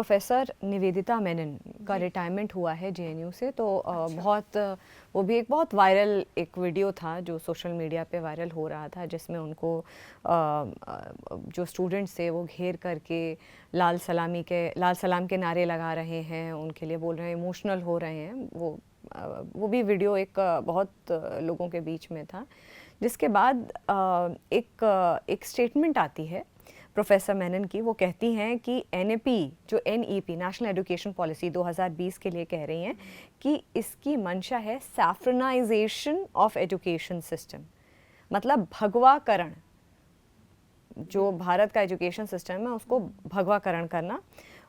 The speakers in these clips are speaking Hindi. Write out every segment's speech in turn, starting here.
प्रोफेसर निवेदिता मेनन का रिटायरमेंट हुआ है जेएनयू से, तो बहुत वो भी एक बहुत वायरल एक वीडियो था जो सोशल मीडिया पे वायरल हो रहा था, जिसमें उनको जो स्टूडेंट्स थे वो घेर करके लाल सलाम के नारे लगा रहे हैं, उनके लिए बोल रहे हैं, इमोशनल हो रहे हैं। वो भी वीडियो एक बहुत लोगों के बीच में था, जिसके बाद एक स्टेटमेंट आती है प्रोफेसर मेनन की। वो कहती हैं कि एनईपी जो एनईपी नेशनल एजुकेशन पॉलिसी 2020 के लिए कह रही हैं कि इसकी मंशा है सैफ्रनाइजेशन ऑफ एजुकेशन सिस्टम, मतलब भगवाकरण। जो भारत का एजुकेशन सिस्टम है उसको भगवाकरण करना।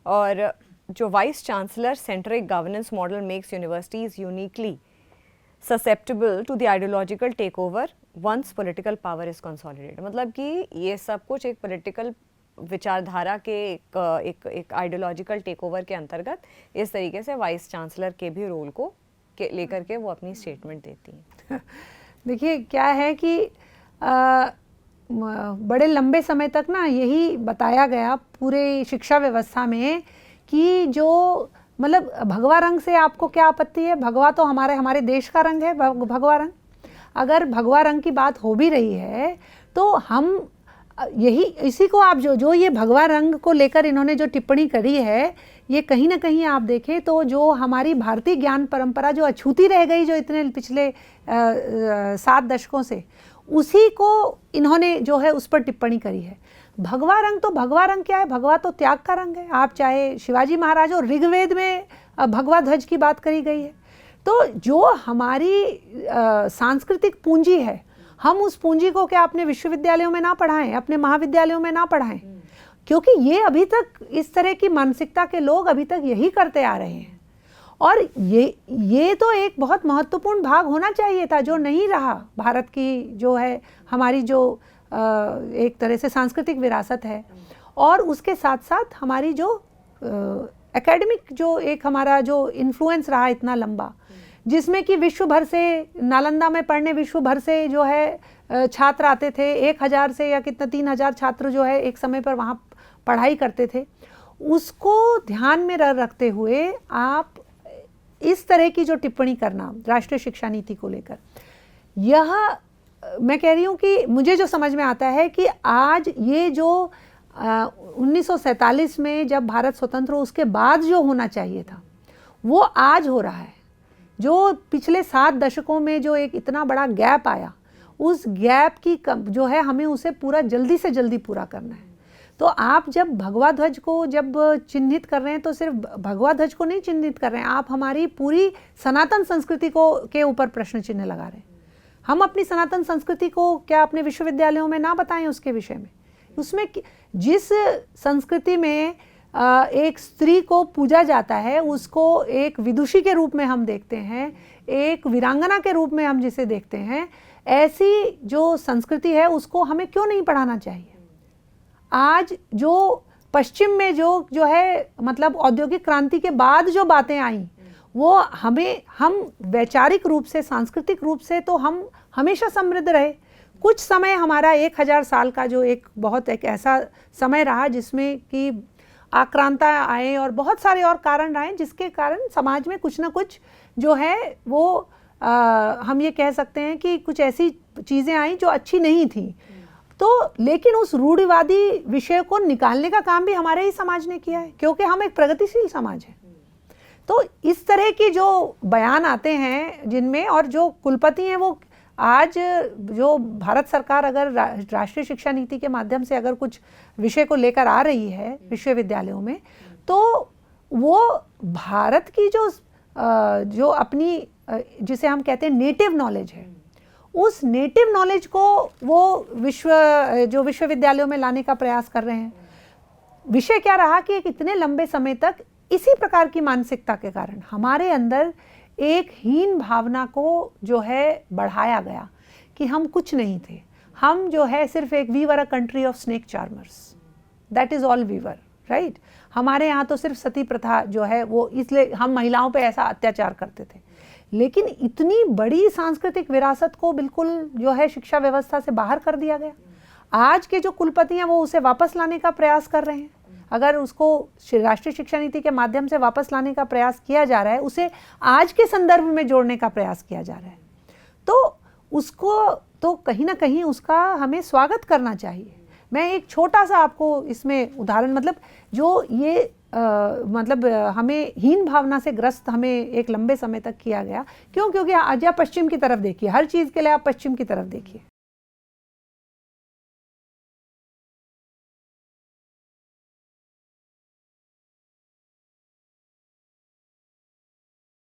और जो vice chancellor centric governance model makes universities uniquely susceptible to the ideological takeover once political power is consolidated। मतलब कि ये सब कुछ एक पॉलिटिकल विचारधारा के एक आइडियोलॉजिकल टेक ओवर के अंतर्गत इस तरीके से वाइस चांसलर के भी रोल को लेकर के वो अपनी स्टेटमेंट देती हैं। देखिए क्या है कि बड़े लंबे समय तक ना यही बताया गया पूरे शिक्षा व्यवस्था में कि जो मतलब भगवा रंग से आपको क्या आपत्ति है, भगवा तो हमारे देश का रंग है, भगवा रंग। अगर भगवा रंग की बात हो भी रही है तो हम यही इसी को आप जो ये भगवा रंग को लेकर इन्होंने जो टिप्पणी करी है, ये कहीं ना कहीं आप देखें तो जो हमारी भारतीय ज्ञान परंपरा जो अछूती रह गई जो इतने पिछले 7 दशकों से, उसी को इन्होंने जो है उस पर टिप्पणी करी है। भगवा रंग तो भगवा रंग क्या है, भगवा तो त्याग का रंग है। आप चाहे शिवाजी महाराज और ऋग्वेद में भगवा ध्वज की बात करी गई है। तो जो हमारी सांस्कृतिक पूंजी है, हम उस पूंजी को क्या अपने विश्वविद्यालयों में ना पढ़ाएं, अपने महाविद्यालयों में ना पढ़ाएं, क्योंकि ये अभी तक इस तरह की मानसिकता के लोग अभी तक यही करते आ रहे हैं। और ये तो एक बहुत महत्वपूर्ण भाग होना चाहिए था जो नहीं रहा। भारत की जो है हमारी जो एक तरह से सांस्कृतिक विरासत है, और उसके साथ साथ हमारी जो एकेडमिक जो एक हमारा जो इन्फ्लुएंस रहा इतना लंबा, जिसमें कि विश्व भर से नालंदा में पढ़ने विश्व भर से जो है छात्र आते थे, 1000 से या कितना 3000 छात्र जो है एक समय पर वहाँ पढ़ाई करते थे। उसको ध्यान में रखते हुए आप इस तरह की जो टिप्पणी करना राष्ट्रीय शिक्षा नीति को लेकर, यह मैं कह रही हूँ कि मुझे जो समझ में आता है कि आज ये जो 1947 में जब भारत स्वतंत्र हो उसके बाद जो होना चाहिए था वो आज हो रहा है। जो पिछले 7 दशकों में जो एक इतना बड़ा गैप आया, उस गैप की जो है हमें उसे पूरा जल्दी से जल्दी पूरा करना है। तो आप जब भगवा ध्वज को जब चिन्हित कर रहे हैं तो सिर्फ भगवा ध्वज को नहीं चिन्हित कर रहे हैं, आप हमारी पूरी सनातन संस्कृति को के ऊपर प्रश्न चिन्ह लगा रहे हैं। हम अपनी सनातन संस्कृति को क्या अपने विश्वविद्यालयों में ना बताएं उसके विषय में? उसमें जिस संस्कृति में एक स्त्री को पूजा जाता है, उसको एक विदुषी के रूप में हम देखते हैं, एक वीरांगना के रूप में हम जिसे देखते हैं, ऐसी जो संस्कृति है उसको हमें क्यों नहीं पढ़ाना चाहिए? आज जो पश्चिम में जो है मतलब औद्योगिक क्रांति के बाद जो बातें आई, वो हम वैचारिक रूप से सांस्कृतिक रूप से तो हम हमेशा समृद्ध रहे। कुछ समय हमारा 1000 साल का जो एक बहुत एक ऐसा समय रहा जिसमें कि आक्रांता आए और बहुत सारे और कारण रहे, जिसके कारण समाज में कुछ ना कुछ जो है वो हम ये कह सकते हैं कि कुछ ऐसी चीज़ें आई जो अच्छी नहीं थी। तो लेकिन उस रूढ़िवादी विषय को निकालने का काम भी हमारे ही समाज ने किया है, क्योंकि हम एक प्रगतिशील समाज है। तो इस तरह की जो बयान आते हैं जिनमें, और जो कुलपति हैं वो आज जो भारत सरकार अगर राष्ट्रीय शिक्षा नीति के माध्यम से अगर कुछ विषय को लेकर आ रही है विश्वविद्यालयों में, तो वो भारत की जो अपनी जिसे हम कहते हैं नेटिव नॉलेज है, उस नेटिव नॉलेज को वो विश्वविद्यालयों में लाने का प्रयास कर रहे हैं। विषय क्या रहा कि एक इतने लंबे समय तक इसी प्रकार की मानसिकता के कारण हमारे अंदर एक हीन भावना को जो है बढ़ाया गया कि हम कुछ नहीं थे, हम जो है सिर्फ एक we were a country of snake charmers, that is all we were, right. हमारे यहाँ तो सिर्फ सती प्रथा जो है वो, इसलिए हम महिलाओं पे ऐसा अत्याचार करते थे। लेकिन इतनी बड़ी सांस्कृतिक विरासत को बिल्कुल जो है शिक्षा व्यवस्था से बाहर कर दिया गया। आज के जो कुलपति हैं वो उसे वापस लाने का प्रयास कर रहे हैं। अगर उसको राष्ट्रीय शिक्षा नीति के माध्यम से वापस लाने का प्रयास किया जा रहा है, उसे आज के संदर्भ में जोड़ने का प्रयास किया जा रहा है, तो उसको तो कहीं ना कहीं उसका हमें स्वागत करना चाहिए। मैं एक छोटा सा आपको इसमें उदाहरण, मतलब जो ये हमें हीन भावना से ग्रस्त हमें एक लंबे समय तक किया गया, क्यों? क्योंकि आज आप पश्चिम की तरफ देखिए, हर चीज़ के लिए आप पश्चिम की तरफ देखिए,